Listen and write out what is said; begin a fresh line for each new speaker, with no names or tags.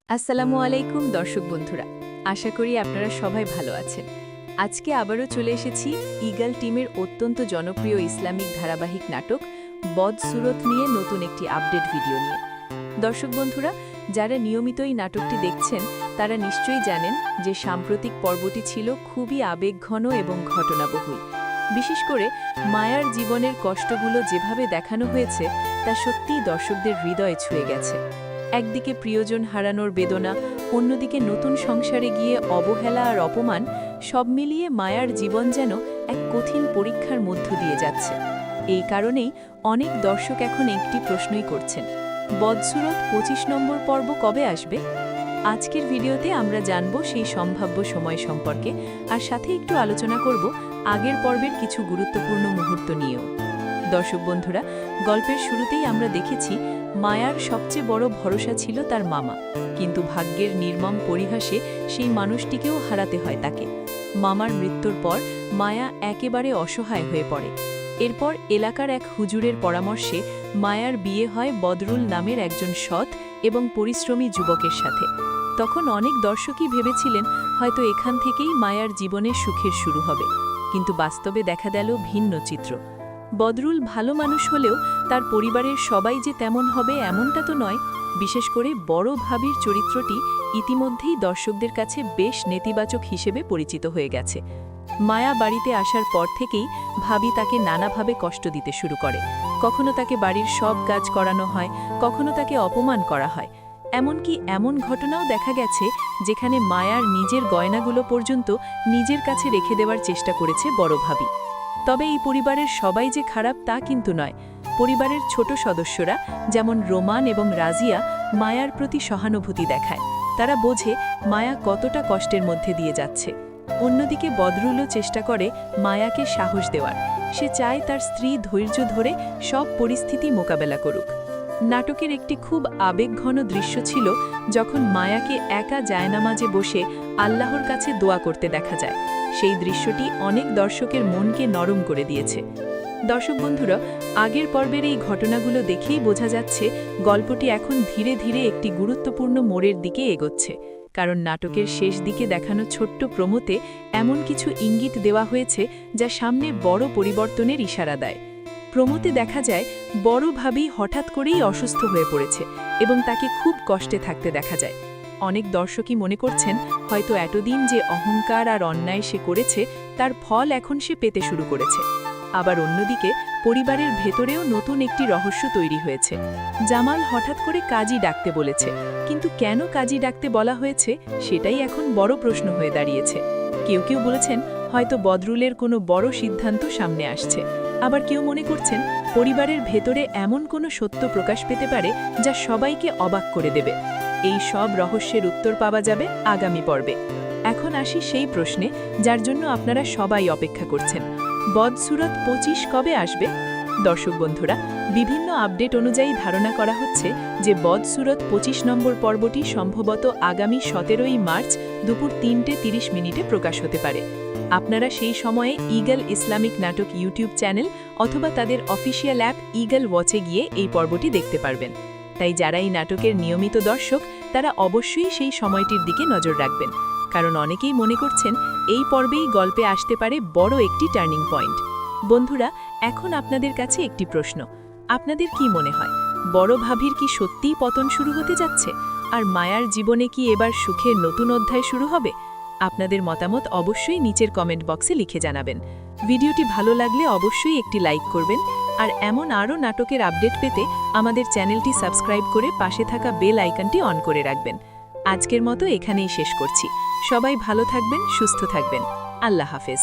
আসসালামু আলাইকুম দর্শক বন্ধুরা, আশা করি আপনারা সবাই ভালো আছেন। আজকে আবারও চলে এসেছি ইগল টিমের অত্যন্ত জনপ্রিয় ইসলামিক ধারাবাহিক নাটক বদসুরত নিয়ে নতুন একটি আপডেট ভিডিও নিয়ে। দর্শক বন্ধুরা, যারা নিয়মিত এই নাটকটি দেখছেন তারা নিশ্চয়ই জানেন যে সাম্প্রতিক পর্বটি ছিল খুবই আবেগঘন এবং ঘটনাবহুল। বিশেষ করে মায়ার জীবনের কষ্টগুলো যেভাবে দেখানো হয়েছে তা সত্যিই দর্শকদের হৃদয়ে ছুঁয়ে গেছে। একদিকে প্রিয়জন হারানোর বেদনা, অন্যদিকে নতুন সংসারে গিয়ে অবহেলা আর অপমান, সব মিলিয়ে মায়ার জীবন যেন এক কঠিন পরীক্ষার মধ্য দিয়ে যাচ্ছে। এই কারণেই অনেক দর্শক এখন একটি প্রশ্নই করছেন, বদসুরত ২৫ নম্বর পর্ব কবে আসবে? আজকের ভিডিওতে আমরা জানব সেই সম্ভাব্য সময় সম্পর্কে, আর সাথে একটু আলোচনা করব আগের পর্বের কিছু গুরুত্বপূর্ণ মুহূর্ত নিয়েও। দর্শক বন্ধুরা, গল্পের শুরুতেই আমরা দেখেছি মায়ার সবচেয়ে বড় ভরসা ছিল তার মামা, কিন্তু ভাগ্যের নির্মম পরিহাসে সেই মানুষটিকেও হারাতে হয় তাকে। মামার মৃত্যুর পর মায়া একেবারে অসহায় হয়ে পড়ে। এরপর এলাকার এক হুজুরের পরামর্শে মায়ার বিয়ে হয় বদরুল নামের একজন সৎ এবং পরিশ্রমী যুবকের সাথে। তখন অনেক দর্শকই ভেবেছিলেন হয়তো এখান থেকেই মায়ার জীবনে সুখের শুরু হবে, কিন্তু বাস্তবে দেখা গেল ভিন্ন চিত্র। বদরুল ভালো মানুষ হলেও তার পরিবারের সবাই যে তেমন হবে এমনটা তো নয়। বিশেষ করে বড় ভাবির চরিত্রটি ইতিমধ্যেই দর্শকদের কাছে বেশ নেতিবাচক হিসেবে পরিচিত হয়ে গেছে। মায়া বাড়িতে আসার পর থেকেই ভাবি তাকে নানাভাবে কষ্ট দিতে শুরু করে। কখনো তাকে বাড়ির সব কাজ করানো হয়, কখনো তাকে অপমান করা হয়। এমনকি এমন ঘটনাও দেখা গেছে যেখানে মায়ার নিজের গয়নাগুলো পর্যন্ত নিজের কাছে রেখে দেওয়ার চেষ্টা করেছে বড় ভাবি। তবে এই পরিবারের সবাই যে খারাপ তা কিন্তু নয়। পরিবারের ছোট সদস্যরা যেমন রোমান এবং রাজিয়া মায়ার প্রতি সহানুভূতি দেখায়। তারা বোঝে মায়া কতটা কষ্টের মধ্যে দিয়ে যাচ্ছে। অন্যদিকে বদরুলও চেষ্টা করে মায়াকে সাহস দেওয়ার। সে চায় তার স্ত্রী ধৈর্য ধরে সব পরিস্থিতি মোকাবেলা করুক। নাটকের একটি খুব আবেগঘন দৃশ্য ছিল যখন মায়াকে একা জায়নামাজে বসে আল্লাহর কাছে দোয়া করতে দেখা যায়। সেই দৃশ্যটি অনেক দর্শকের মনকে নরম করে দিয়েছে। দর্শক বন্ধুরা, আগের পর্বের এই ঘটনাগুলো দেখেই বোঝা যাচ্ছে গল্পটি এখন ধীরে ধীরে একটি গুরুত্বপূর্ণ মোড়ের দিকে এগোচ্ছে। কারণ নাটকের শেষ দিকে দেখানো ছোট্ট প্রোমোতে এমন কিছু ইঙ্গিত দেওয়া হয়েছে যা সামনে বড় পরিবর্তনের ইশারা দেয়। প্রোমোতে দেখা যায় বড় ভাবি হঠাৎ করেই অসুস্থ হয়ে পড়েছে এবং তাকে খুব কষ্টে থাকতে দেখা যায়। অনেক দর্শকই মনে করছেন হয়তো এতদিন যে অহংকার আর অন্যায় সে করেছে তার ফল এখন সে পেতে শুরু করেছে। আবার অন্যদিকে পরিবারের ভেতরেও নতুন একটি রহস্য তৈরি হয়েছে। জামাল হঠাৎ করে কাজী ডাকতে বলেছে, কিন্তু কেন কাজী ডাকতে বলা হয়েছে সেটাই এখন বড় প্রশ্ন হয়ে দাঁড়িয়েছে। কেউ কেউ বলেছেন হয়তো বদরুলের কোনো বড় সিদ্ধান্ত সামনে আসছে। আবার কেউ মনে করছেন পরিবারের ভেতরে এমন কোনো সত্য প্রকাশ পেতে পারে যা সবাইকে অবাক করে দেবে। এই সব রহস্যের উত্তর পাওয়া যাবে আগামী পর্বে। এখন আসি সেই প্রশ্নে যার জন্য আপনারা সবাই অপেক্ষা করছেন, বদসুরত ২৫ কবে আসবে? দর্শক বন্ধুরা, বিভিন্ন আপডেট অনুযায়ী ধারণা করা হচ্ছে যে বদসুরত ২৫ নম্বর পর্বটি সম্ভবত আগামী ১৭ই মার্চ দুপুর ৩:৩০ মিনিটে প্রকাশ হতে পারে। আপনারা সেই সময়ে ইগল ইসলামিক নাটক ইউটিউব চ্যানেল অথবা তাদের অফিসিয়াল অ্যাপ ইগল ওয়াচে গিয়ে এই পর্বটি দেখতে পারবেন। তাই যারা এই নাটকের নিয়মিত দর্শক তারা অবশ্যই সেই সময়টির দিকে নজর রাখবেন, কারণ অনেকেই মনে করছেন এই পর্বেই গল্পে আসতে পারে বড় একটি টার্নিং পয়েন্ট। বন্ধুরা, এখন আপনাদের কাছে একটি প্রশ্ন, আপনাদের কি মনে হয় বড় ভাবির কি সত্যিই পতন শুরু হতে যাচ্ছে, আর মায়ার জীবনে কি এবার সুখের নতুন অধ্যায় শুরু হবে? আপনাদের মতামত অবশ্যই নিচের কমেন্ট বক্সে লিখে জানাবেন। ভিডিওটি ভালো লাগলে অবশ্যই একটি লাইক করবেন, আর এমন আরও নাটকের আপডেট পেতে আমাদের চ্যানেলটি সাবস্ক্রাইব করে পাশে থাকা বেল আইকনটি অন করে রাখবেন। আজকের মতো এখানেই শেষ করছি। সবাই ভালো থাকবেন, সুস্থ থাকবেন। আল্লাহ হাফেজ।